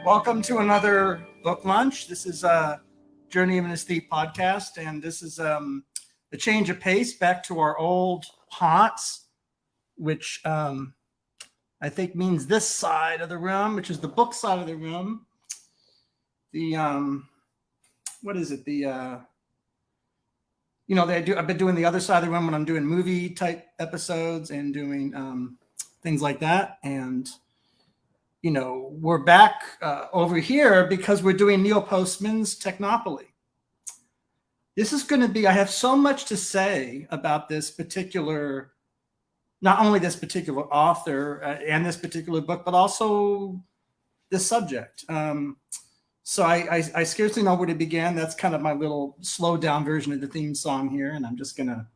Welcome to another book lunch. This is a Journey of an Aesthete podcast, and this is a change of pace back to our old haunts, which I think means this side of the room, which is the book side of the room. The what is it? I've been doing the other side of the room when I'm doing movie type episodes and doing things like that, and we're back over here because we're doing Neil Postman's Technopoly. This is going to be, I have so much to say about this particular, not only this particular author and this particular book, but also this subject. So I scarcely know where to begin. That's kind of my little slow down version of the theme song here. And I'm just going to,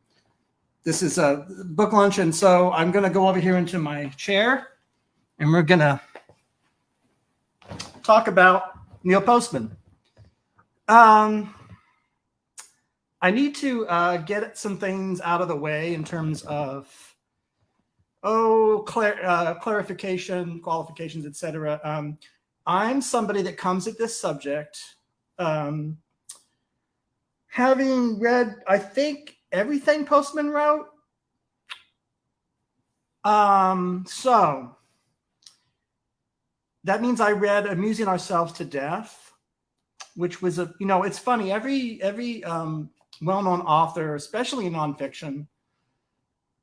this is a book lunch. And so I'm going to go over here into my chair and we're going to talk about Neil Postman. I need to get some things out of the way in terms of clarification, qualifications, etc. I'm somebody that comes at this subject having read, I think, everything Postman wrote. So that means I read Amusing Ourselves to Death, which was it's funny. Every well-known author, especially in nonfiction,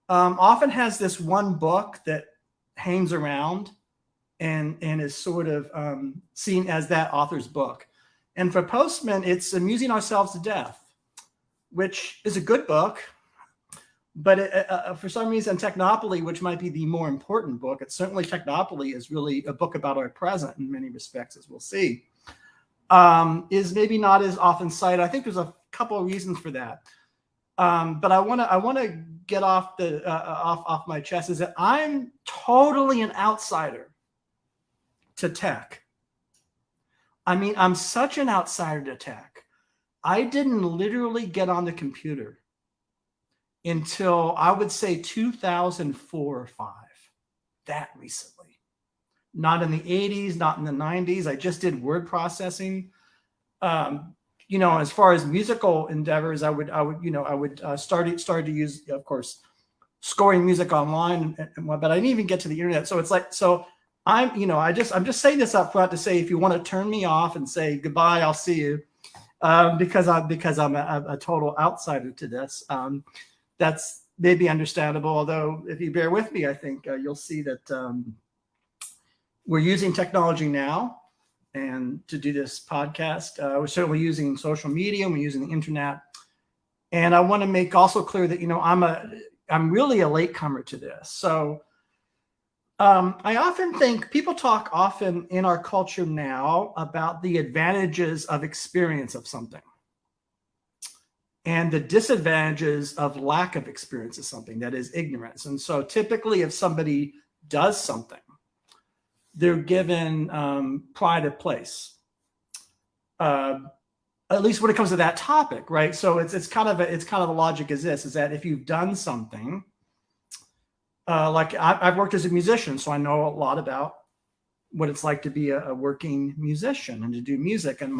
often has this one book that hangs around and is sort of seen as that author's book. And for Postman, it's Amusing Ourselves to Death, which is a good book. But for some reason, Technopoly, which might be the more important book, it's certainly Technopoly is really a book about our present in many respects, as we'll see, is maybe not as often cited. I think there's a couple of reasons for that. But I want to get off the off my chest is that I'm totally an outsider to tech. I mean, I'm such an outsider to tech. I didn't literally get on the computer until I would say 2004 or 5, that recently. Not in the 80s, not in the 90s. I just did word processing. As far as musical endeavors, I would start to use, of course, scoring music online, but I didn't even get to the internet. So it's like, so I'm just saying this up front to say, if you want to turn me off and say goodbye, I'll see you, because I'm a total outsider to this. That's maybe understandable, although if you bear with me, I think you'll see that we're using technology now and to do this podcast. We're certainly using social media, we're using the internet. And I want to make also clear that, I'm really a latecomer to this. So I often think people talk often in our culture now about the advantages of experience of something and the disadvantages of lack of experience of something, that is ignorance. And so typically if somebody does something, they're given pride of place, at least when it comes to that topic, right? So it's kind of a logic is this, is that if you've done something, like I've worked as a musician, so I know a lot about what it's like to be a working musician and to do music. And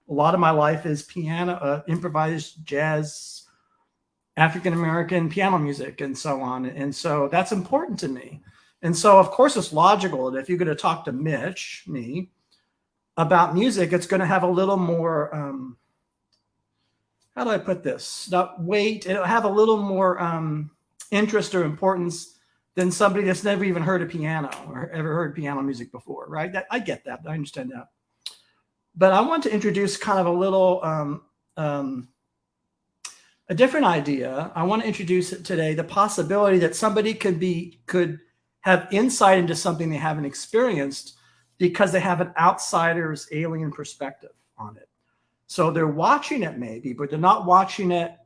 a lot of my life is piano, improvised jazz, African-American piano music, and so on. And so that's important to me. And so, of course, it's logical that if you're going to talk to me, about music, it's going to have a little more, how do I put this? Not weight. It'll have a little more interest or importance than somebody that's never even heard a piano or ever heard piano music before, right? I get that. I understand that. But I want to introduce kind of a little, a different idea. I want to introduce it today, the possibility that somebody could have insight into something they haven't experienced because they have an outsider's alien perspective on it. So they're watching it maybe, but they're not watching it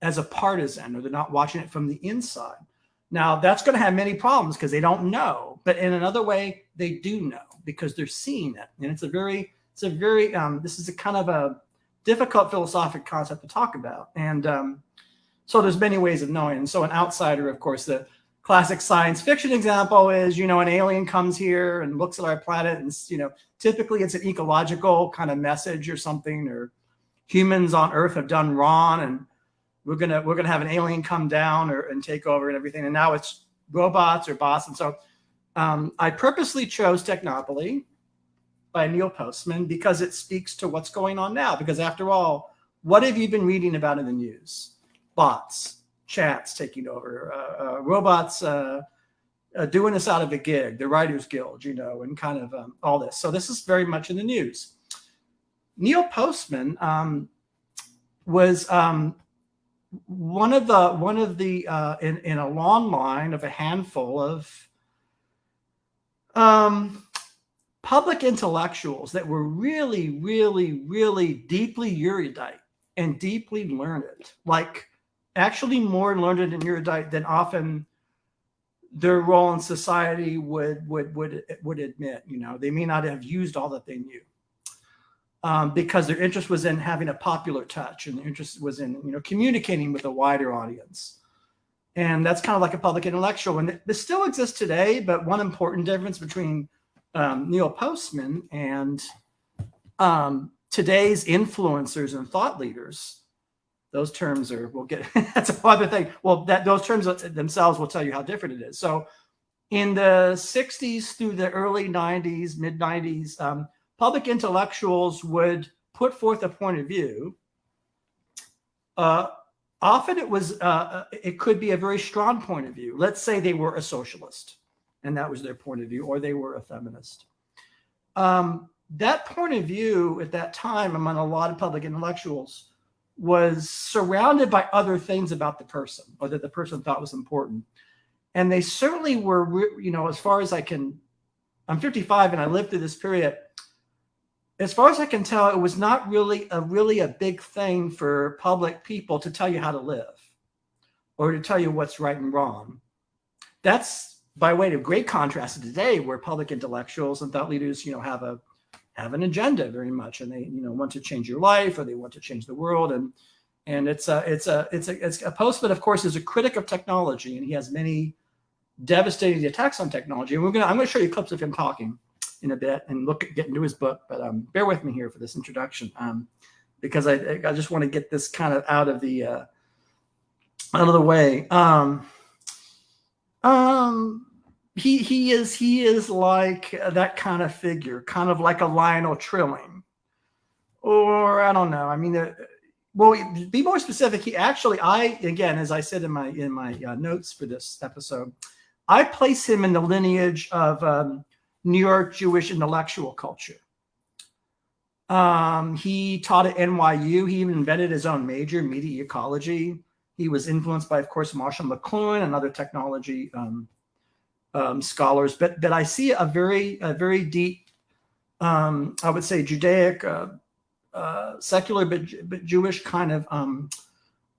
as a partisan, or they're not watching it from the inside. Now that's going to have many problems because they don't know, but in another way, they do know because they're seeing it. And this is a kind of a difficult philosophic concept to talk about. And so there's many ways of knowing. And so an outsider, of course, the classic science fiction example is, an alien comes here and looks at our planet, and typically it's an ecological kind of message or something, or humans on Earth have done wrong, and we're gonna have an alien come down and take over and everything. And now it's robots or bots. And so I purposely chose Technopoly by Neil Postman because it speaks to what's going on now. Because after all, what have you been reading about in the news? Bots, chats taking over, robots doing this out of a gig, the Writers Guild, and kind of all this. So this is very much in the news. Neil Postman was one of the in a long line of a handful of public intellectuals that were really, really, really deeply erudite and deeply learned, like actually more learned and erudite than often their role in society would admit. They may not have used all that they knew. Because their interest was in having a popular touch, and their interest was in communicating with a wider audience. And that's kind of like a public intellectual. And this still exists today, but one important difference between Neil Postman and today's influencers and thought leaders, those terms that's a other thing. Well, those terms themselves will tell you how different it is. So in the 60s through the early 90s, mid 90s, public intellectuals would put forth a point of view. Often it could be a very strong point of view. Let's say they were a socialist, and that was their point of view, or they were a feminist. That point of view at that time among a lot of public intellectuals was surrounded by other things about the person, or that the person thought was important. And they certainly were, as far as I'm 55 and I lived through this period. As far as I can tell, it was not really a big thing for public people to tell you how to live or to tell you what's right and wrong. That's by way of great contrast to today, where public intellectuals and thought leaders, have an agenda very much, and they, want to change your life, or they want to change the world. And it's a Postman, of course, is a critic of technology, and he has many devastating attacks on technology. And I'm going to show you clips of him talking in a bit and get into his book, but bear with me here for this introduction, because I just want to get this kind of out of the way. He is like that kind of figure, kind of like a Lionel Trilling, or I don't know. I mean, well, be more specific. He actually, again, as I said in my notes for this episode, I place him in the lineage of New York Jewish intellectual culture. He taught at NYU. He even invented his own major, media ecology. He was influenced by, of course, Marshall McLuhan and other technology scholars. But I see a very deep, I would say, Judaic, secular but Jewish kind of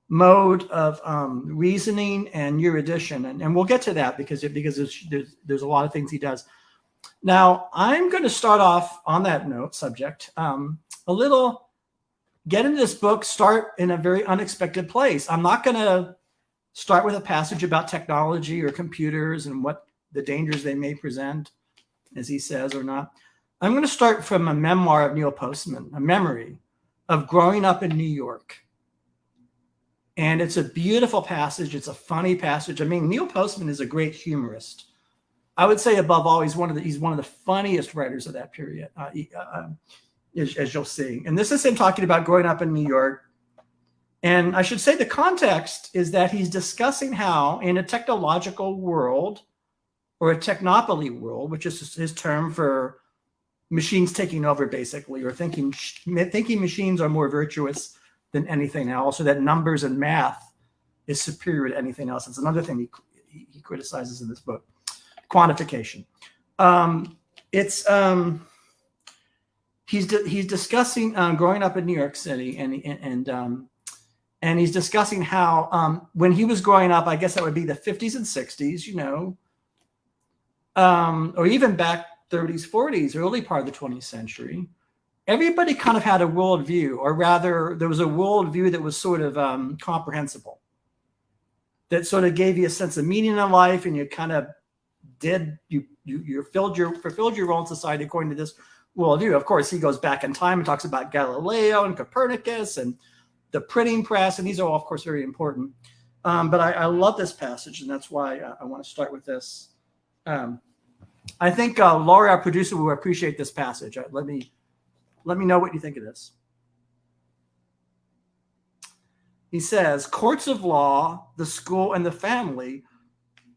mode of reasoning and erudition, and we'll get to that because there's a lot of things he does. Now, I'm going to start off on that subject, a little, get into this book, start in a very unexpected place. I'm not going to start with a passage about technology or computers and what the dangers they may present, as he says, or not. I'm going to start from a memoir of Neil Postman, a memory of growing up in New York. And it's a beautiful passage. It's a funny passage. I mean, Neil Postman is a great humorist. I would say, above all, he's one of the funniest writers of that period, as you'll see. And this is him talking about growing up in New York. And I should say the context is that he's discussing how, in a technological world, or a technopoly world, which is his term for machines taking over, basically, or thinking machines are more virtuous than anything else, or that numbers and math is superior to anything else. It's another thing he criticizes in this book. Quantification. He's discussing growing up in New York City, and he's discussing how when he was growing up, I guess that would be the 50s and 60s, or even back 30s, 40s, early part of the 20th century. Everybody kind of had a worldview, or rather, there was a worldview that was sort of comprehensible. that sort of gave you a sense of meaning in life, and you kind of fulfilled your role in society according to this worldview. Of course, he goes back in time and talks about Galileo and Copernicus and the printing press, and these are all, of course, very important. But I love this passage, and that's why I want to start with this. I think Laura, our producer, will appreciate this passage. Let me know what you think of this. He says, courts of law, the school, and the family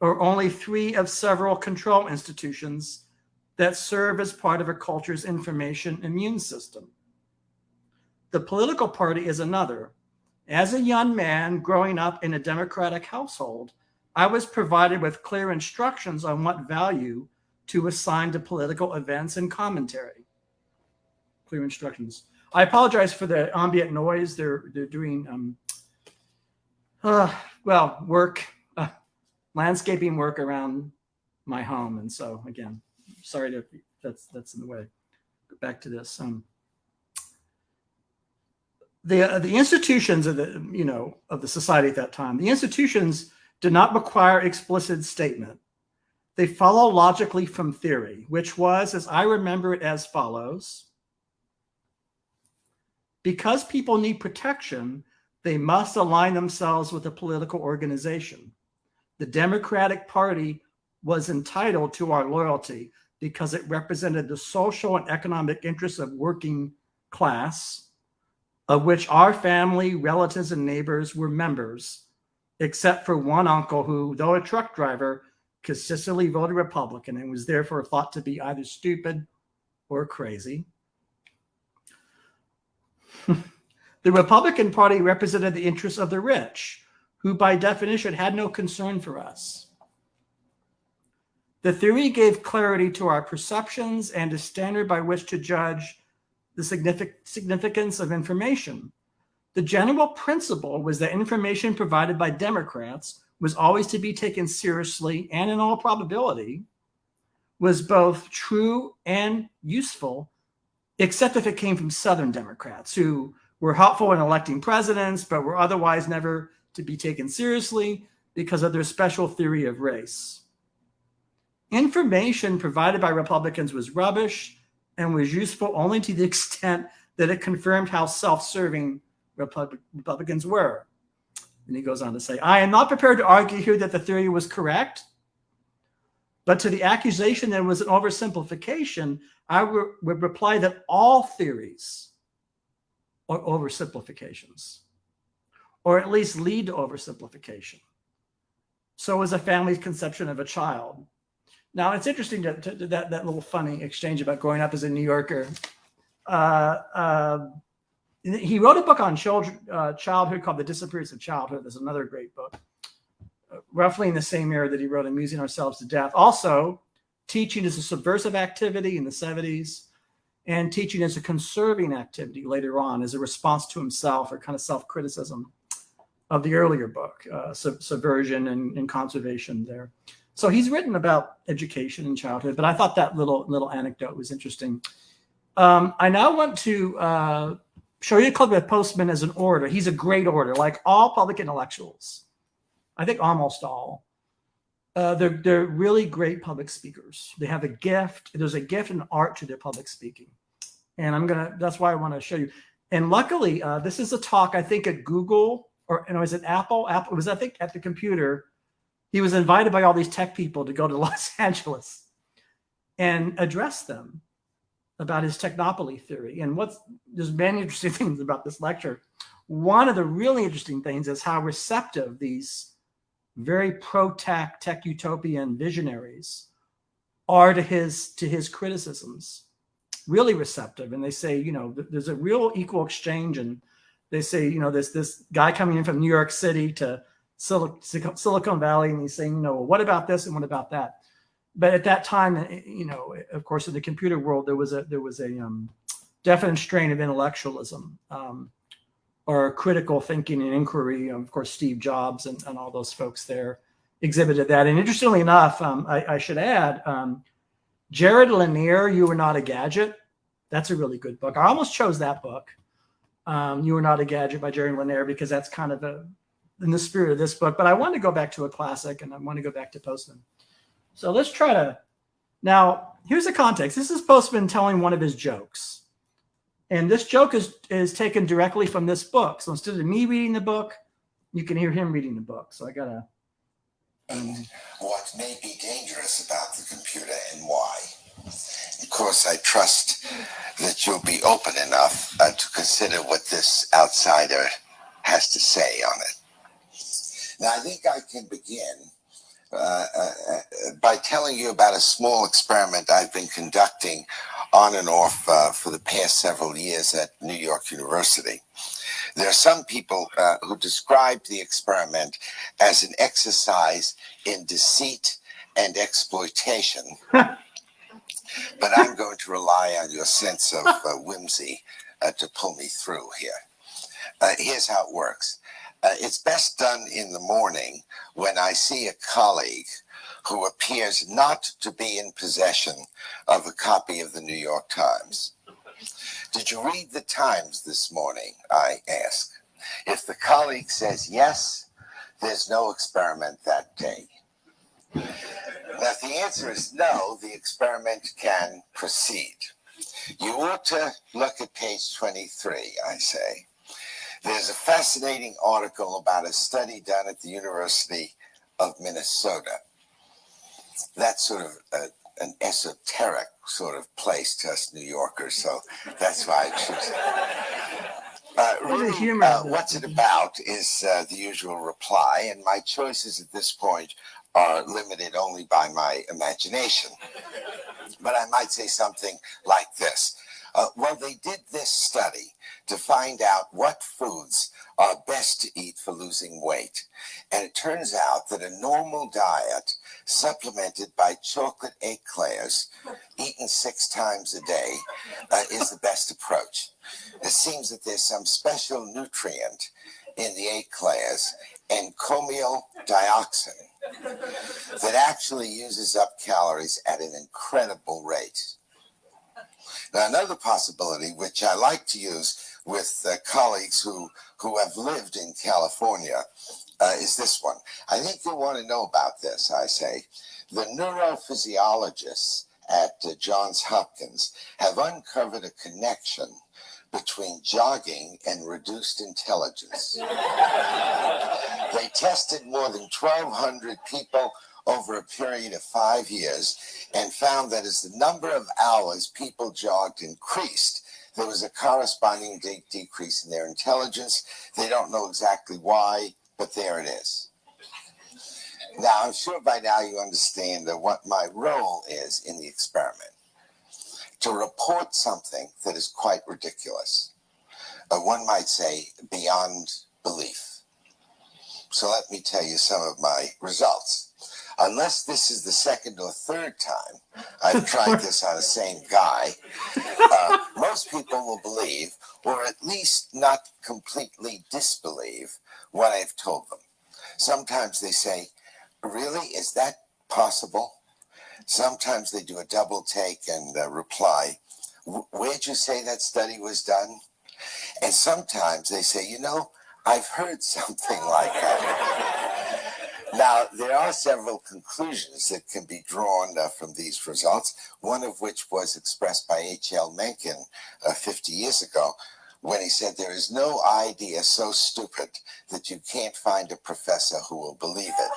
are only 3 of several control institutions that serve as part of a culture's information immune system. The political party is another. As a young man growing up in a democratic household, I was provided with clear instructions on what value to assign to political events and commentary. Clear instructions. I apologize for the ambient noise. They're doing work, landscaping work around my home, and so again, sorry to that's in the way. Go back to this. The institutions of the society at that time, the institutions did not require explicit statement. They follow logically from theory, which was, as I remember it, as follows. Because people need protection, they must align themselves with a political organization. The Democratic Party was entitled to our loyalty because it represented the social and economic interests of working class, of which our family, relatives, and neighbors were members, except for one uncle who, though a truck driver, consistently voted Republican and was therefore thought to be either stupid or crazy. The Republican Party represented the interests of the rich, who by definition had no concern for us. The theory gave clarity to our perceptions and a standard by which to judge the significance of information. The general principle was that information provided by Democrats was always to be taken seriously and in all probability was both true and useful, except if it came from Southern Democrats who were helpful in electing presidents, but were otherwise never to be taken seriously because of their special theory of race. Information provided by Republicans was rubbish and was useful only to the extent that it confirmed how self-serving Republicans were. And he goes on to say, I am not prepared to argue here that the theory was correct, but to the accusation that it was an oversimplification, I would reply that all theories are oversimplifications, or at least lead to oversimplification. So is a family's conception of a child. Now, it's interesting that little funny exchange about growing up as a New Yorker. He wrote a book on childhood called The Disappearance of Childhood. There's another great book, roughly in the same era that he wrote Amusing Ourselves to Death. Also, teaching is a subversive activity in the 70s, and teaching is a conserving activity later on as a response to himself, or kind of self-criticism of the earlier book, Subversion and Conservation there. So he's written about education and childhood, but I thought that little anecdote was interesting. I now want to show you a clip of Postman as an orator. He's a great orator, like all public intellectuals. I think almost all. They're really great public speakers. They have a gift. There's a gift and art to their public speaking. And that's why I want to show you. And luckily, this is a talk, I think, at Google, or was it Apple? Apple, it was, I think, at the computer. He was invited by all these tech people to go to Los Angeles and address them about his Technopoly theory. And there's many interesting things about this lecture. One of the really interesting things is how receptive these very pro-tech, tech utopian visionaries are to his criticisms. Really receptive. And they say, there's a real equal exchange. And they say, this guy coming in from New York City to Silicon Valley, and he's saying, well, what about this and what about that? But at that time, of course, in the computer world, there was a definite strain of intellectualism or critical thinking and inquiry. Of course, Steve Jobs and all those folks there exhibited that. And interestingly enough, I should add, Jared Lanier, You Were Not a Gadget. That's a really good book. I almost chose that book, You Were Not a Gadget by Jared Lanier, because that's kind of in the spirit of this book, but I want to go back to a classic, and I want to go back to Postman. So let's try to, now here's the context. This is Postman telling one of his jokes. And this joke is taken directly from this book. So instead of me reading the book, you can hear him reading the book. So I gotta. What may be dangerous about the computer and why. Of course, I trust that you'll be open enough to consider what this outsider has to say on it. Now, I think I can begin by telling you about a small experiment I've been conducting on and off for the past several years at New York University. There are some people who describe the experiment as an exercise in deceit and exploitation. But I'm going to rely on your sense of whimsy to pull me through here. Here's how it works. It's best done in the morning when I see a colleague who appears not to be in possession of a copy of the New York Times. Did you read the Times this morning? I ask. If the colleague says yes, there's no experiment that day. Now, if the answer is no, the experiment can proceed. You ought to look at page 23, I say. There's a fascinating article about a study done at the University of Minnesota. That's sort of an esoteric sort of place to us New Yorkers, so that's why I choose it. Really, what's it about is the usual reply, and my choices at this point are limited only by my imagination. But I might say something like this. Well, they did this study to find out what foods are best to eat for losing weight. And it turns out that a normal diet supplemented by chocolate eclairs eaten 6 times a day is the best approach. It seems that there's some special nutrient in the eclairs, encomial dioxin, that actually uses up calories at an incredible rate. Now, another possibility, which I like to use with colleagues who have lived in California, is this one. I think you'll want to know about this, I say. The neurophysiologists at Johns Hopkins have uncovered a connection between jogging and reduced intelligence. They tested more than 1,200 people over a period of 5 years and found that as the number of hours people jogged increased, there was a corresponding decrease in their intelligence. They don't know exactly why, but there it is. Now, I'm sure by now you understand what my role is in the experiment. To report something that is quite ridiculous. One might say beyond belief. So let me tell you some of my results. Unless this is the second or third time I've tried this on the same guy, most people will believe, or at least not completely disbelieve, what I've told them. Sometimes they say, really, is that possible? Sometimes they do a double take and reply, where'd you say that study was done? And sometimes they say, you know, I've heard something like that. Now, there are several conclusions that can be drawn from these results, one of which was expressed by H.L. Mencken 50 years ago, when he said, there is no idea so stupid that you can't find a professor who will believe it.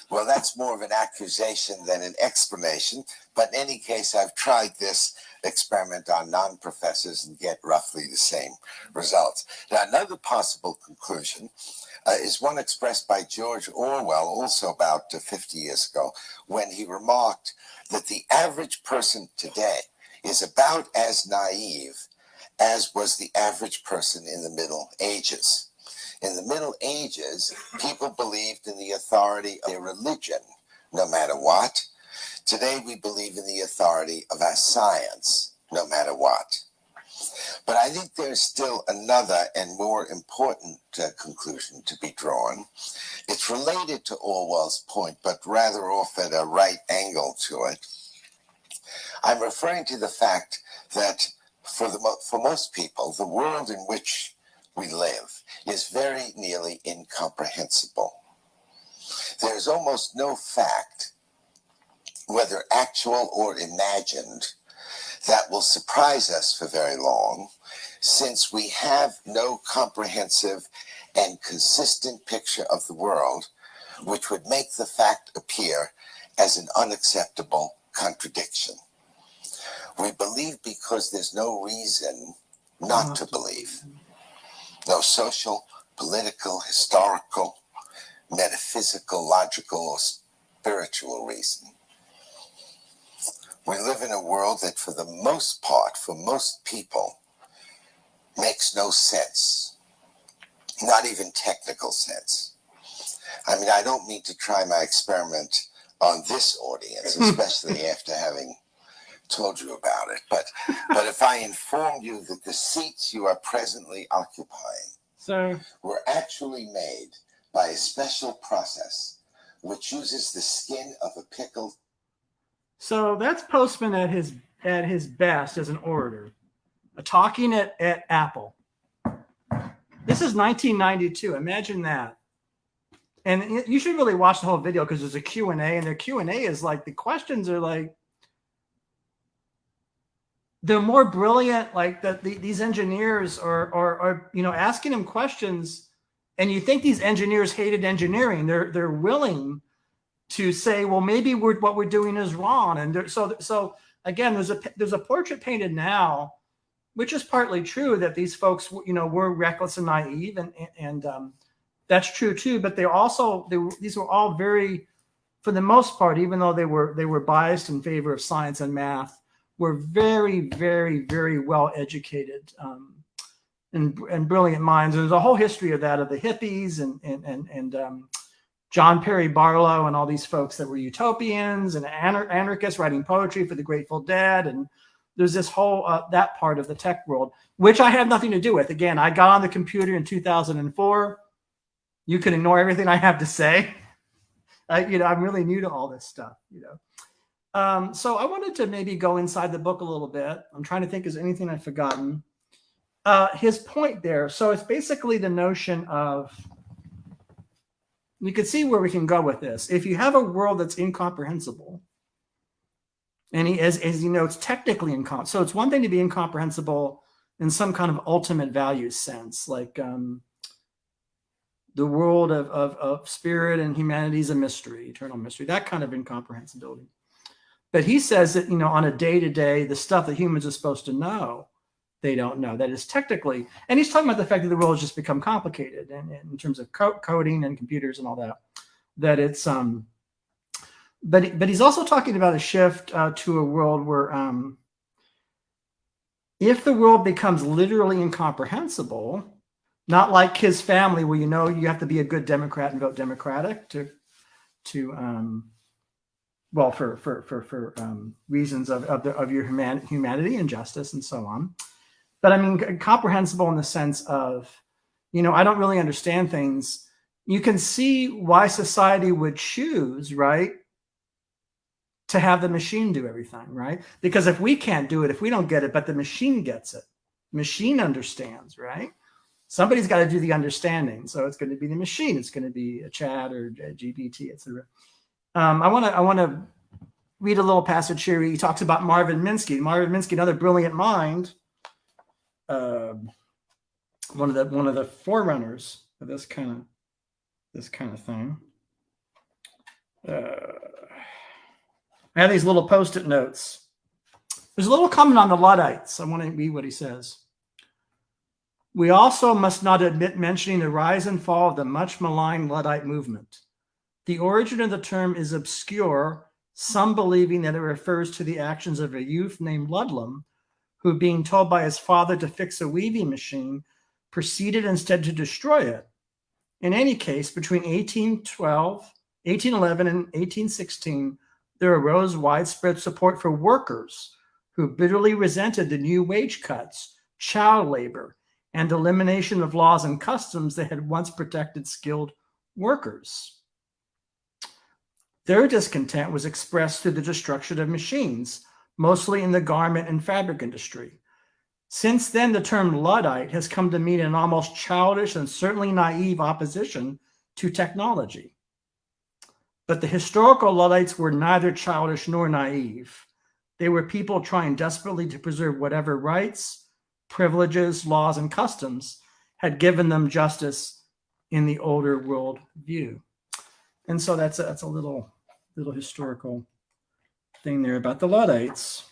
Well, that's more of an accusation than an explanation, but in any case, I've tried this experiment on non-professors and get roughly the same results. Now, another possible conclusion is one expressed by George Orwell, also about 50 years ago, when he remarked that the average person today is about as naive as was the average person in the Middle Ages. In the Middle Ages, people believed in the authority of their religion, no matter what. Today, we believe in the authority of our science, no matter what. But I think there's still another and more important conclusion to be drawn. It's related to Orwell's point, but rather off at a right angle to it. I'm referring to the fact that for most people, the world in which we live is very nearly incomprehensible. There is almost no fact, whether actual or imagined, that will surprise us for very long, since we have no comprehensive and consistent picture of the world, which would make the fact appear as an unacceptable contradiction. We believe because there's no reason not to believe. No social, political, historical, metaphysical, logical, or spiritual reason. We live in a world that for the most part, for most people, makes no sense. Not even technical sense. I mean, I don't mean to try my experiment on this audience, especially after having told you about it. But if I informed you that the seats you are presently occupying were actually made by a special process which uses the skin of a pickled. So that's Postman at his best as an orator, talking at Apple. This is 1992. Imagine that. And you should really watch the whole video because there's a Q&A, and their Q&A is like, the questions are like, they're more brilliant. Like these engineers are asking him questions, and you think these engineers hated engineering. They're willing to say, well, maybe what we're doing is wrong. And so again, there's a portrait painted now, which is partly true, that these folks, were reckless and naive, and that's true too. But these were all very, for the most part, even though they were biased in favor of science and math, were very, very, very well educated and brilliant minds. There's a whole history of that, of the hippies and John Perry Barlow and all these folks that were utopians and anarchists writing poetry for the Grateful Dead. And there's this whole that part of the tech world, which I have nothing to do with. Again, I got on the computer in 2004. You can ignore everything I have to say. I'm really new to all this stuff. So I wanted to maybe go inside the book a little bit. I'm trying to think, is anything I've forgotten? His point there. So it's basically the notion of, you can see where we can go with this. If you have a world that's incomprehensible, and as he notes, technically incomprehensible. So it's one thing to be incomprehensible in some kind of ultimate value sense, like the world of spirit and humanity is a mystery, eternal mystery, that kind of incomprehensibility. But he says that, on a day-to-day, the stuff that humans are supposed to know, they don't know. That is technically, and he's talking about the fact that the world has just become complicated in terms of coding and computers and all that. That it's but he's also talking about a shift to a world where if the world becomes literally incomprehensible, not like his family, where you have to be a good Democrat and vote Democratic for reasons of your humanity and justice and so on. But I mean, comprehensible in the sense of, I don't really understand things. You can see why society would choose, right, to have the machine do everything, right? Because if we can't do it, if we don't get it, but the machine gets it, machine understands, right? Somebody's got to do the understanding. So it's going to be the machine. It's going to be a chat or a GPT, etc. I want to read a little passage here. He talks about Marvin Minsky. Marvin Minsky, another brilliant mind, one of the forerunners of this kind of thing. I have these little post-it notes. There's a little comment on the Luddites. I want to read what he says. We also must not omit mentioning the rise and fall of the much maligned Luddite movement. The origin of the term is obscure, some believing that it refers to the actions of a youth named Ludlam, who, being told by his father to fix a weaving machine, proceeded instead to destroy it. In any case, between 1811 and 1816, there arose widespread support for workers who bitterly resented the new wage cuts, child labor, and elimination of laws and customs that had once protected skilled workers. Their discontent was expressed through the destruction of machines, mostly in the garment and fabric industry. Since then, the term Luddite has come to mean an almost childish and certainly naive opposition to technology. But the historical Luddites were neither childish nor naive. They were people trying desperately to preserve whatever rights, privileges, laws, and customs had given them justice in the older world view. And so that's a little historical thing there about the Luddites.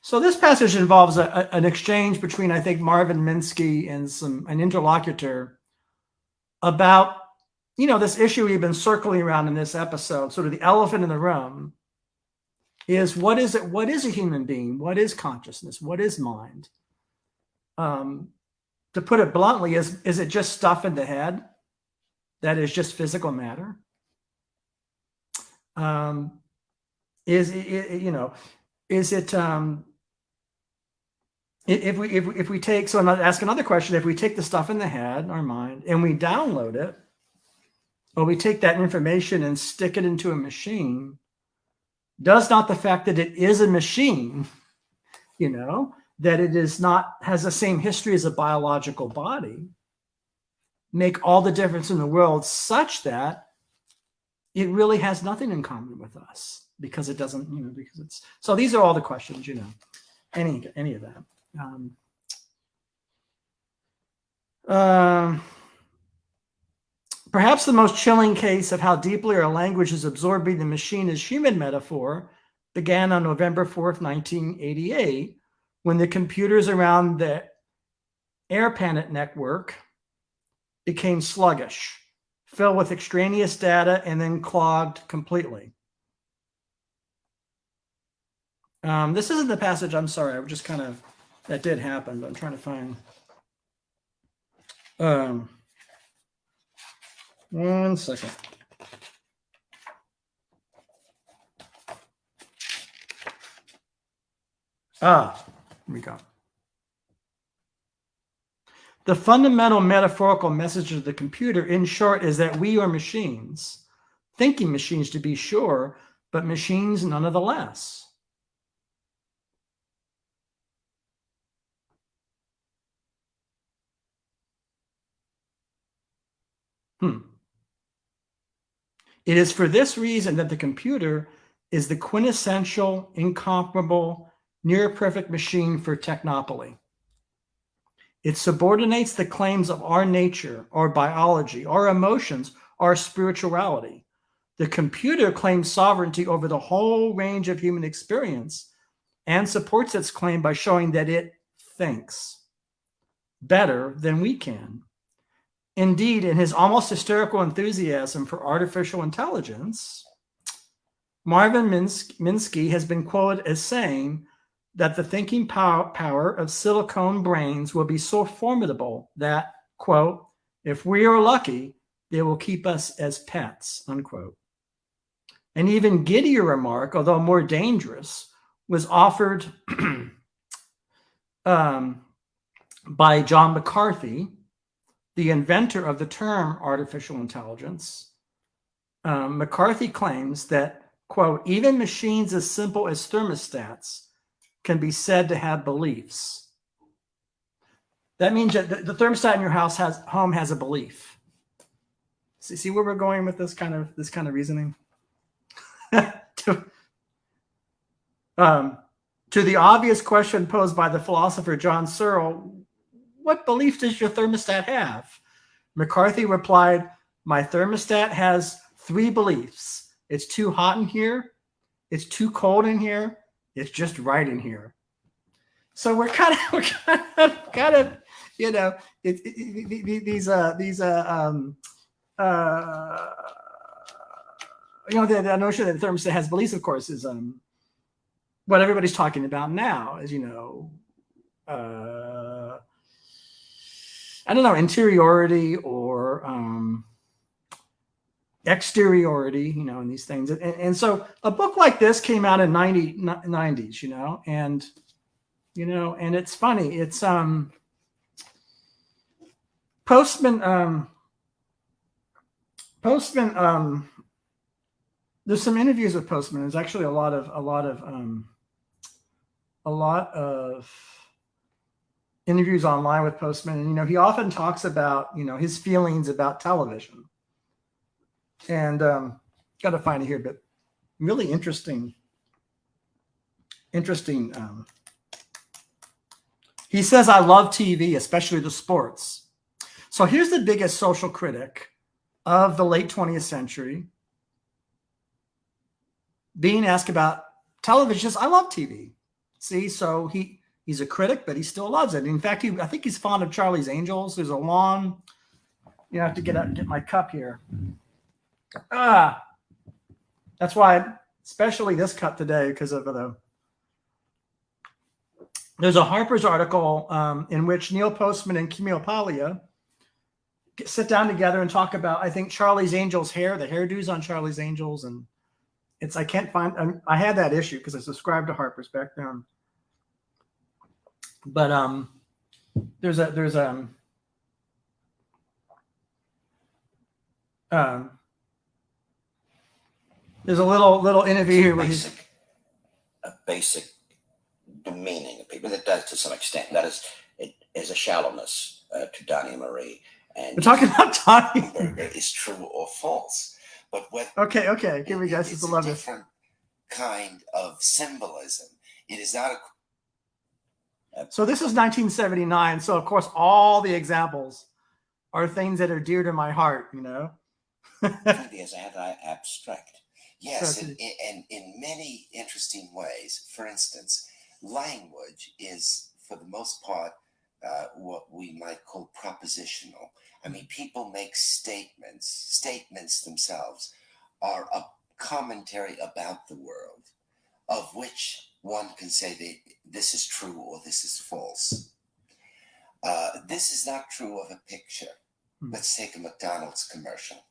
So this passage involves an exchange between, I think, Marvin Minsky and an interlocutor about, this issue we've been circling around in this episode, sort of the elephant in the room, is what is it? What is a human being? What is consciousness? What is mind? To put it bluntly, is it just stuff in the head that is just physical matter? Is it if we take, so I'll ask another question, if we take the stuff in the head, our mind, and we download it, or we take that information and stick it into a machine, does not the fact that it is a machine, that it has the same history as a biological body, make all the difference in the world, such that it really has nothing in common with us, because it doesn't, because it's, so these are all the questions, any of that. Perhaps the most chilling case of how deeply our language is absorbing the machine as human metaphor began on November 4th, 1988, when the computers around the AirPanet network became sluggish, filled with extraneous data, and then clogged completely. This isn't the passage, I'm sorry, I just kind of, that did happen, but I'm trying to find. One second. Here we go. The fundamental metaphorical message of the computer, in short, is that we are machines, thinking machines to be sure, but machines none of the less. It is for this reason that the computer is the quintessential, incomparable, near-perfect machine for Technopoly. It subordinates the claims of our nature, our biology, our emotions, our spirituality. The computer claims sovereignty over the whole range of human experience and supports its claim by showing that it thinks better than we can. Indeed, in his almost hysterical enthusiasm for artificial intelligence, Marvin Minsky has been quoted as saying that the thinking power of silicone brains will be so formidable that, quote, if we are lucky, they will keep us as pets, unquote. An even giddier remark, although more dangerous, was offered by John McCarthy, the inventor of the term artificial intelligence. McCarthy claims that, quote, even machines as simple as thermostats can be said to have beliefs. That means that the thermostat in your home has a belief. See where we're going with this kind of reasoning? To the obvious question posed by the philosopher John Searle, what belief does your thermostat have? McCarthy replied, my thermostat has 3 beliefs. It's too hot in here. It's too cold in here. It's just right in here. So we're kind of, the notion that the thermostat has beliefs, of course, is what everybody's talking about now, is, I don't know, interiority or exteriority, in these things. And so a book like this came out in 90s, and it's funny. It's Postman, there's some interviews with Postman. There's actually a lot of interviews online with Postman, and he often talks about his feelings about television. And got to find it here, but really interesting. He says, "I love TV, especially the sports." So here's the biggest social critic of the late 20th century being asked about television. "I love TV." See, so he's a critic, but he still loves it. In fact, I think he's fond of Charlie's Angels. There's a long, you have to get my cup here. That's why, especially this cup today, because of there's a Harper's article in which Neil Postman and Camille Paglia sit down together and talk about, I think, Charlie's Angels hair, the hairdos on Charlie's Angels. And I can't find, I had that issue because I subscribed to Harper's back then. But there's a little interview here where a basic demeaning of people. That does to some extent. That is a shallowness to Donnie and Marie. And we're talking about Donnie. Is true or false, but what? Okay. Here we go. It's a different kind of symbolism. It is not a. So this is 1979. So of course, all the examples are things that are dear to my heart. Is anti-abstract. Yes, and in many interesting ways. For instance, language is, for the most part, what we might call propositional. I mean, people make statements. Statements themselves are a commentary about the world, of which one can say this is true or this is false. This is not true of a picture. Let's take a McDonald's commercial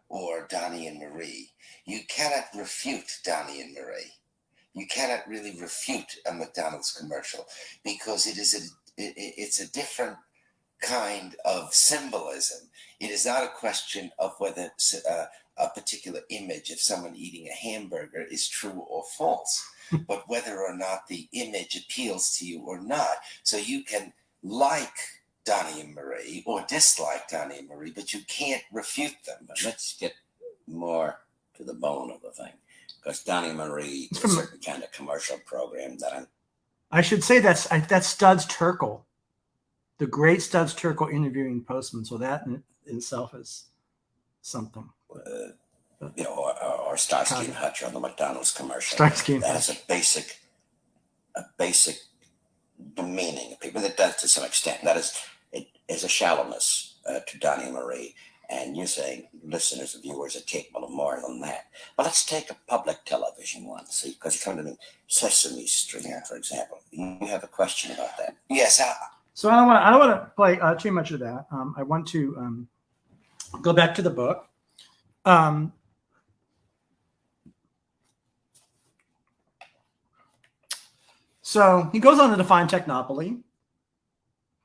or Donnie and Marie. You cannot refute Donnie and Marie. You cannot really refute a McDonald's commercial because it's a different kind of symbolism. It is not a question of whether a particular image of someone eating a hamburger is true or false, but whether or not the image appeals to you or not. So you can like Donnie and Marie or dislike Donnie and Marie, but you can't refute them. But let's get more to the bone of the thing, because Donnie and Marie is a certain kind of commercial program that I should say that's Studs Terkel, the great Studs Terkel interviewing Postman. So that in itself is something. Or Starsky and Hutch on the McDonald's commercial. Starsky and That is a basic demeaning of people. That does to some extent. That is a shallowness to Donnie and Marie. And you're saying listeners and viewers are capable of more than that. But let's take a public television one, see, because you're coming to Sesame Street, for example. You have a question about that? Yes. So I don't want to play too much of that. I want to go back to the book. So he goes on to define technopoly.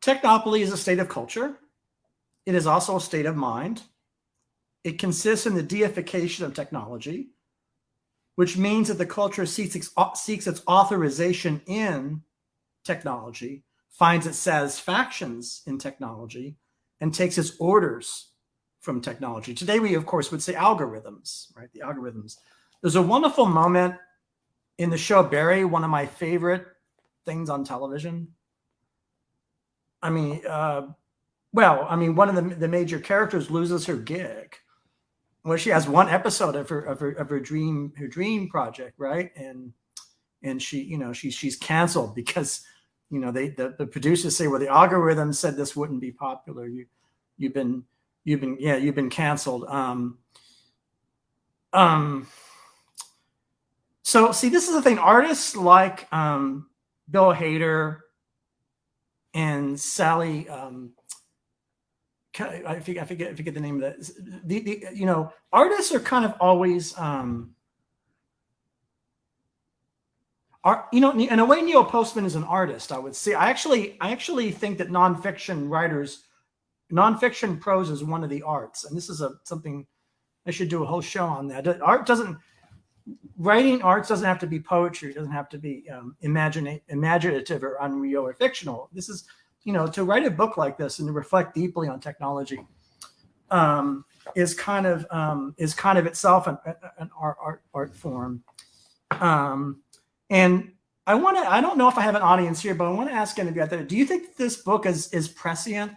Technopoly is a state of culture. It is also a state of mind. It consists in the deification of technology, which means that the culture seeks its authorization in technology, finds its satisfactions in technology, and takes its orders from technology. Today, we, of course, would say algorithms, right? The algorithms. There's a wonderful moment in the show Barry, one of my favorite things on television. I mean, one of the major characters loses her gig. Well, she has one episode of her dream project, right? And she's canceled because the producers say, well, the algorithm said this wouldn't be popular. You've been canceled. So see, this is the thing. Artists like Bill Hader and Sally. I forget the name of that. Artists are kind of always, in a way, Neil Postman is an artist. I would say. I actually think that nonfiction prose is one of the arts, and this is something I should do a whole show on that. Art doesn't. writing arts doesn't have to be poetry. It doesn't have to be imaginative or unreal or fictional. This is, to write a book like this and to reflect deeply on technology is kind of itself an art form. And I don't know if I have an audience here, but I want to ask any of you out there, do you think this book is prescient?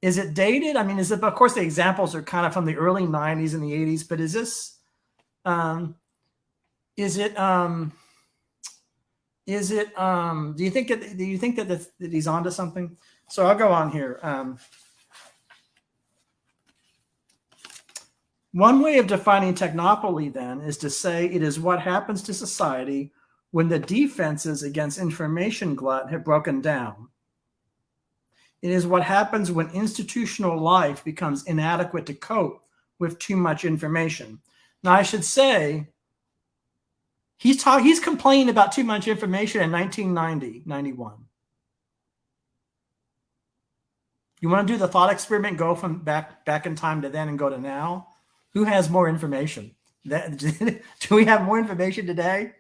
Is it dated? I mean, of course the examples are kind of from the early 90s and the 80s, but is this, do you think that he's onto something? So I'll go on here. One way of defining technopoly, then, is to say it is what happens to society when the defenses against information glut have broken down. It is what happens when institutional life becomes inadequate to cope with too much information. Now, I should say, he's complaining about too much information in 1990, 91. You want to do the thought experiment, go from back in time to then and go to now? Who has more information? Do we have more information today?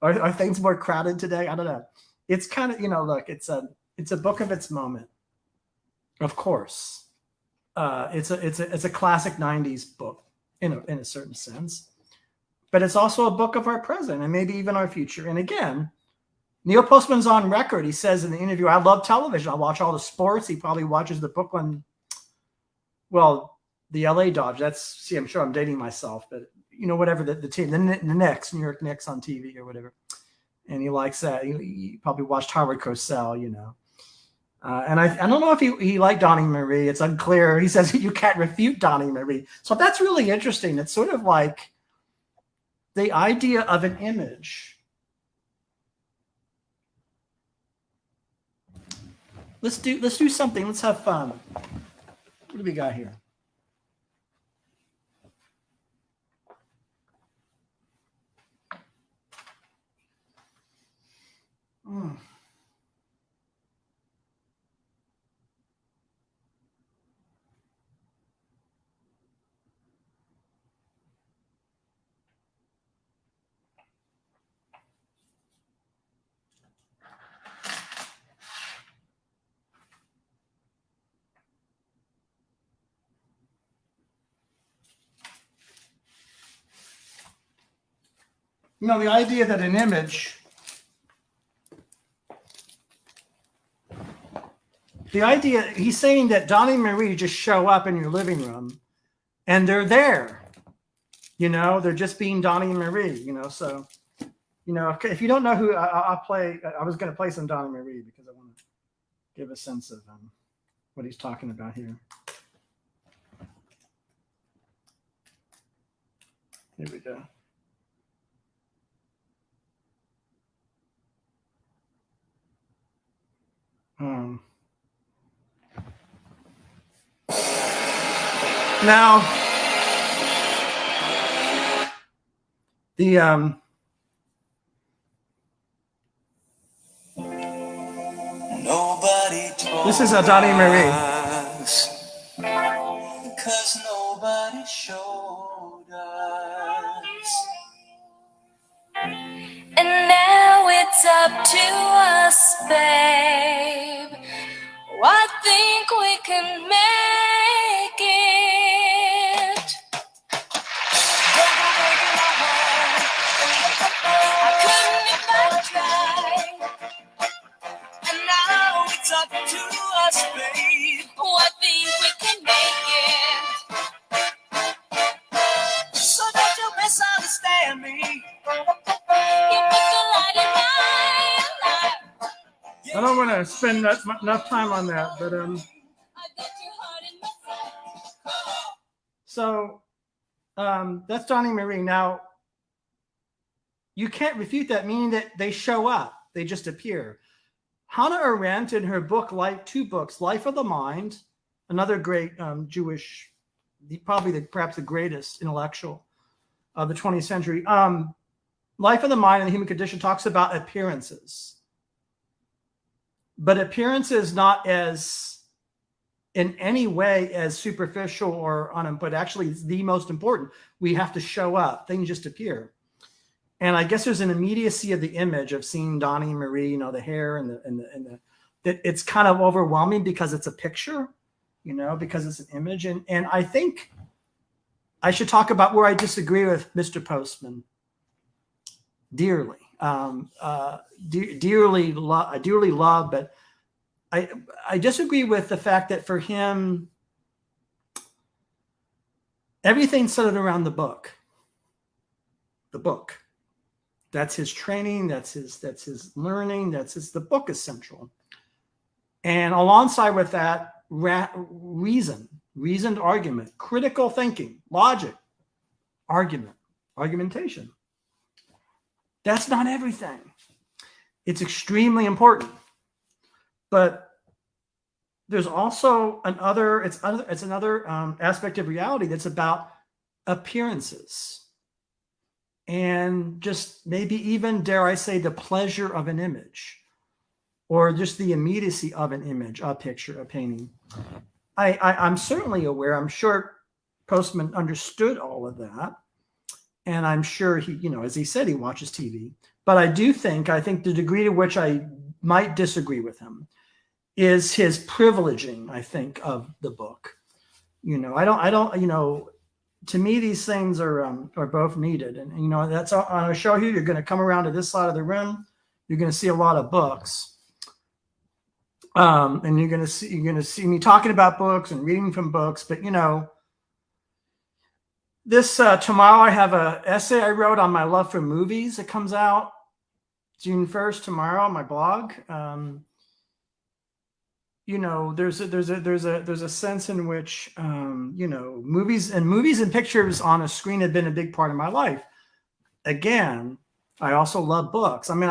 Are things more crowded today? I don't know. It's kind of, look, it's a book of its moment. Of course, it's a classic 90s book in a certain sense, but it's also a book of our present and maybe even our future. And again, Neil Postman's on record. He says in the interview, I love television. I watch all the sports. He probably watches the Brooklyn, the LA Dodgers. I'm sure I'm dating myself, but whatever the team, the Knicks, New York Knicks on TV or whatever. And he likes that. He probably watched Howard Cosell, and I don't know if he liked Donnie Marie. It's unclear. He says you can't refute Donnie Marie. So that's really interesting. It's sort of like the idea of an image. Let's do something. Let's have fun. What do we got here? The idea that an image, he's saying that Donnie Marie just show up in your living room and they're there, they're just being Donnie Marie, so, if you don't know who I was going to play some Donnie Marie because I want to give a sense of what he's talking about here. Here we go. Now, this is a Donnie Marie. Because nobody showed us. And now it's up to us, babe. I think we can make it. I couldn't if I tried. And now it's up to us, babe. I think we can make it. So don't you misunderstand me. You put the light in my life. I don't want to spend enough time on that, but so that's Donnie Marie. Now, you can't refute that, meaning that they show up, they just appear. Hannah Arendt, in her book, two books, Life of the Mind, another great Jewish, perhaps the greatest intellectual of the 20th century. Life of the Mind and the Human Condition talks about appearances. But appearances not as in any way as superficial or but actually the most important. We have to show up. Things just appear. And I guess there's an immediacy of the image of seeing Donnie and Marie, the hair and the that it's kind of overwhelming because it's a picture, because it's an image. And I think I should talk about where I disagree with Mr. Postman dearly. Dearly love, but I disagree with the fact that for him, everything's centered around the book. The book. That's his training. That's his learning. The book is central. And alongside with that, reasoned argument, critical thinking, logic, argumentation. That's not everything. It's extremely important. But there's also another aspect of reality that's about appearances. And just maybe even, dare I say, the pleasure of an image, or just the immediacy of an image, a picture, a painting. I'm certainly aware, I'm sure Postman understood all of that. And I'm sure he, as he said, he watches TV. But I think the degree to which I might disagree with him is his privileging, I think, of the book. To me, these things are both needed. And, that's on a show here. You're going to come around to this side of the room. You're going to see a lot of books. And you're going to see me talking about books and reading from books. But, this tomorrow I have an essay I wrote on my love for movies. It comes out June 1st tomorrow on my blog. There's a sense in which movies and pictures on a screen have been a big part of my life. Again, I also love books. I mean,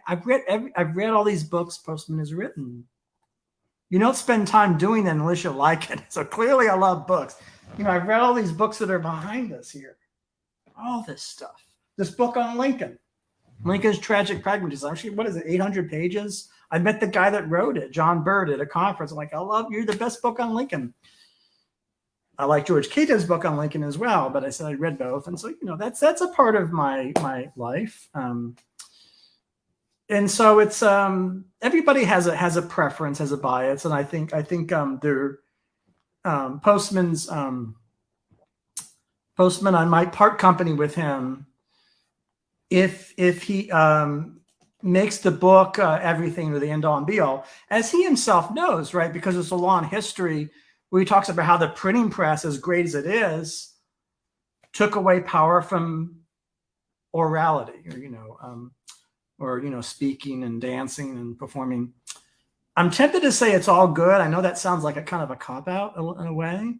I've read all these books Postman has written. You don't spend time doing that unless you like it. So clearly I love books. I've read all these books that are behind us here. All this stuff. This book on Lincoln's Tragic Pragmatism. Actually, what is it, 800 pages? I met the guy that wrote it, John Bird, at a conference. I'm like, you're the best book on Lincoln. I like George Caton's book on Lincoln as well, but I said I read both. And so, that's a part of my life. And so it's everybody has a preference, has a bias, and I think Postman, I might part company with him if he makes the book everything to the end all and be all, as he himself knows, right? Because there's a long history where he talks about how the printing press, as great as it is, took away power from orality, or speaking and dancing and performing. I'm tempted to say it's all good. I know that sounds like a kind of a cop-out in a way.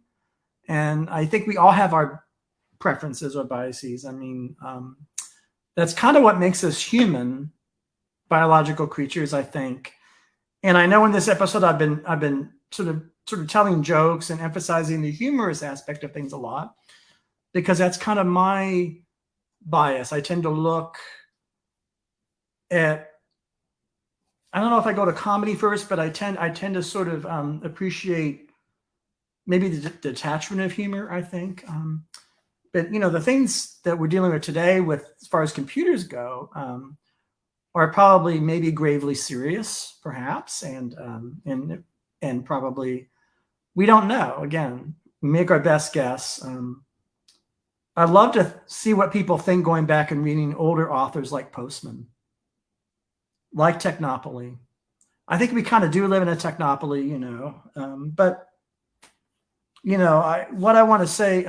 And I think we all have our preferences or biases. I mean, that's kind of what makes us human, biological creatures, I think. And I know in this episode I've been sort of telling jokes and emphasizing the humorous aspect of things a lot, because that's kind of my bias. I tend to look at, I don't know if I go to comedy first, but I tend to sort of appreciate maybe the detachment of humor, I think. But the things that we're dealing with today, with as far as computers go, are probably maybe gravely serious, perhaps, and probably we don't know. Again, we make our best guess. I'd love to see what people think going back and reading older authors like Postman, like Technopoly. I think we kind of do live in a Technopoly, but what I want to say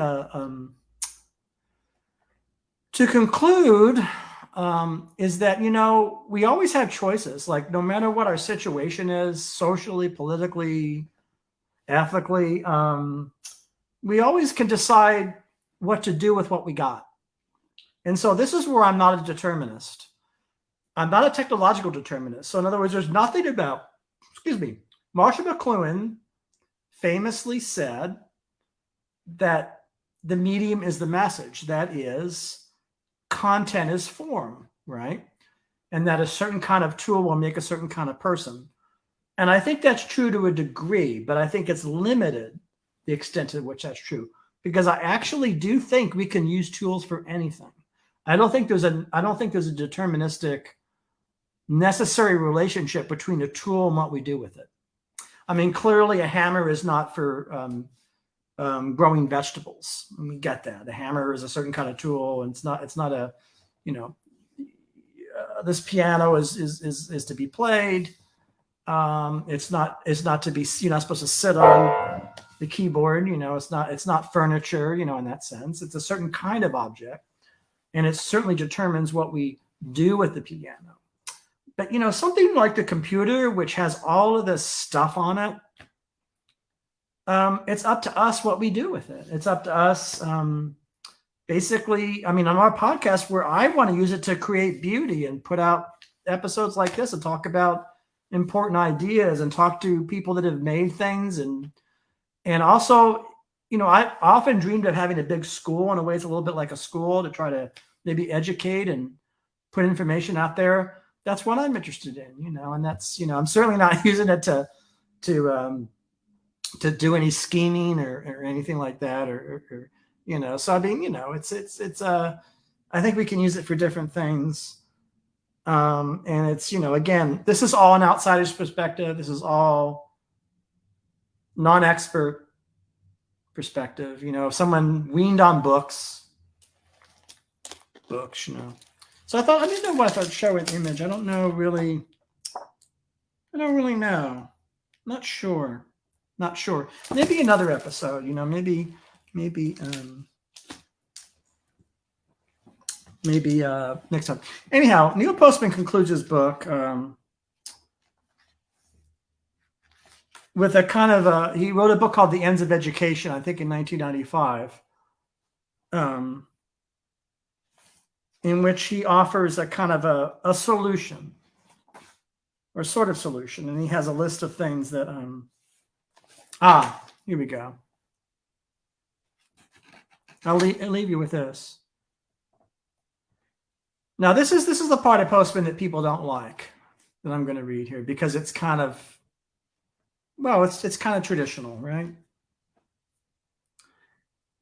to conclude is that, we always have choices. Like, no matter what our situation is, socially, politically, ethically, we always can decide what to do with what we got. And so this is where I'm not a determinist. I'm not a technological determinist. So in other words, there's nothing about, Marshall McLuhan famously said that the medium is the message. That is, content is form, right? And that a certain kind of tool will make a certain kind of person. And I think that's true to a degree, but I think it's limited, the extent to which that's true, because I actually do think we can use tools for anything. I don't think there's a deterministic necessary relationship between a tool and what we do with it. I mean, clearly a hammer is not for growing vegetables. We get that. A hammer is a certain kind of tool, and it's not a, this piano is to be played. It's not to be, you're not supposed to sit on the keyboard. It's not furniture, in that sense. It's a certain kind of object, and it certainly determines what we do with the piano. But something like the computer, which has all of this stuff on it, it's up to us what we do with it. It's up to us. Basically, I mean, on our podcast, where I want to use it to create beauty and put out episodes like this and talk about important ideas and talk to people that have made things, and also, I often dreamed of having a big school. In a way, it's a little bit like a school to try to maybe educate and put information out there. That's what I'm interested in, and that's, I'm certainly not using it to do any scheming or anything like that, or so I mean, it's I think we can use it for different things. And it's, again, this is all an outsider's perspective. This is all non-expert perspective. If someone weaned on books. So I thought, I didn't know what I thought, show an image. I don't really know. Not sure. Maybe another episode, maybe next time. Anyhow, Neil Postman concludes his book with a kind of he wrote a book called The Ends of Education, I think in 1995, in which he offers a kind of a solution, or sort of solution. And he has a list of things that, here we go. I'll leave you with this. Now, this is the part of Postman that people don't like, that I'm going to read here, because it's kind of, well, it's kind of traditional, right?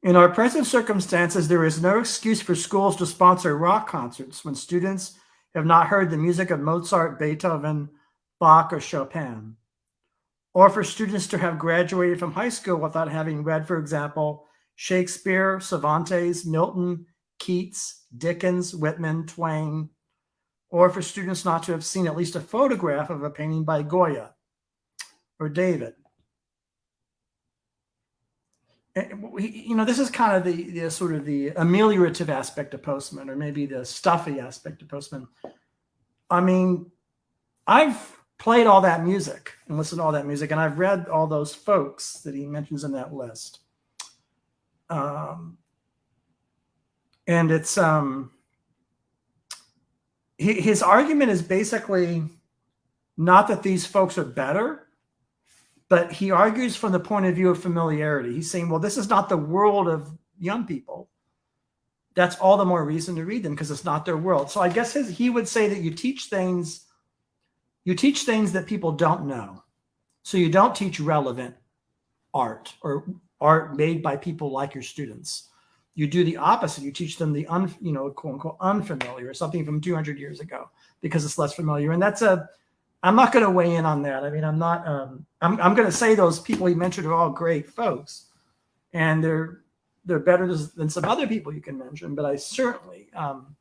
In our present circumstances, there is no excuse for schools to sponsor rock concerts when students have not heard the music of Mozart, Beethoven, Bach, or Chopin, or for students to have graduated from high school without having read, for example, Shakespeare, Cervantes, Milton, Keats, Dickens, Whitman, Twain, or for students not to have seen at least a photograph of a painting by Goya or David. This is kind of the sort of the ameliorative aspect of Postman, or maybe the stuffy aspect of Postman. I mean, I've played all that music and listened to all that music, and I've read all those folks that he mentions in that list. And it's his argument is basically not that these folks are better, but he argues from the point of view of familiarity. He's saying, well, this is not the world of young people. That's all the more reason to read them, because it's not their world. So I guess he would say that you teach things that people don't know. So you don't teach relevant art or art made by people like your students. You do the opposite. You teach them the quote unquote unfamiliar, something from 200 years ago, because it's less familiar. And I'm not going to weigh in on that. I mean, I'm not. I'm going to say those people he mentioned are all great folks, and they're better than some other people you can mention. But I certainly am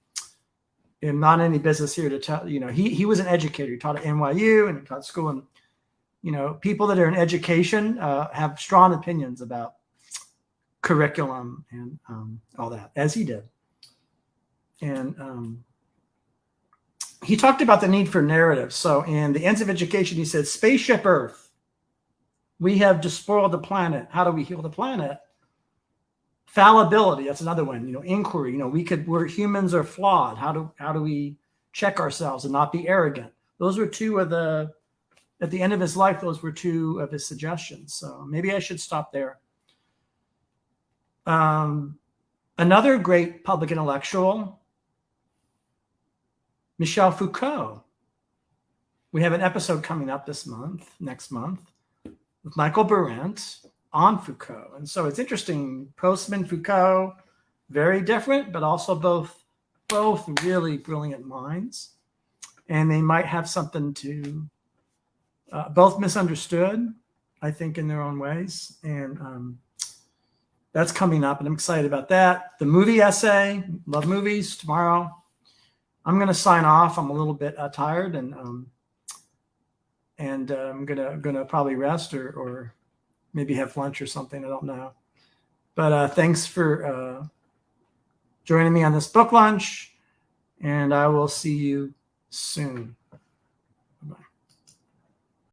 not in any business here to tell. He was an educator. He taught at NYU and he taught school, and people that are in education have strong opinions about curriculum and all that, as he did. And he talked about the need for narrative. So in The Ends of Education, he said, Spaceship Earth, we have despoiled the planet. How do we heal the planet? Fallibility, that's another one. Inquiry. We're humans are flawed. How do we check ourselves and not be arrogant? Those were two of at the end of his life, those were two of his suggestions. So maybe I should stop there. Another great public intellectual, Michel Foucault. We have an episode coming up next month, with Michael Berendt on Foucault. And so it's interesting, Postman, Foucault, very different, but also both both really brilliant minds, and they might have something to both misunderstood, I think, in their own ways. And that's coming up, and I'm excited about that. The movie essay, love movies, tomorrow. I'm going to sign off. I'm a little bit tired, and I'm gonna probably rest or maybe have lunch or something. I don't know. But thanks for joining me on this book lunch, and I will see you soon.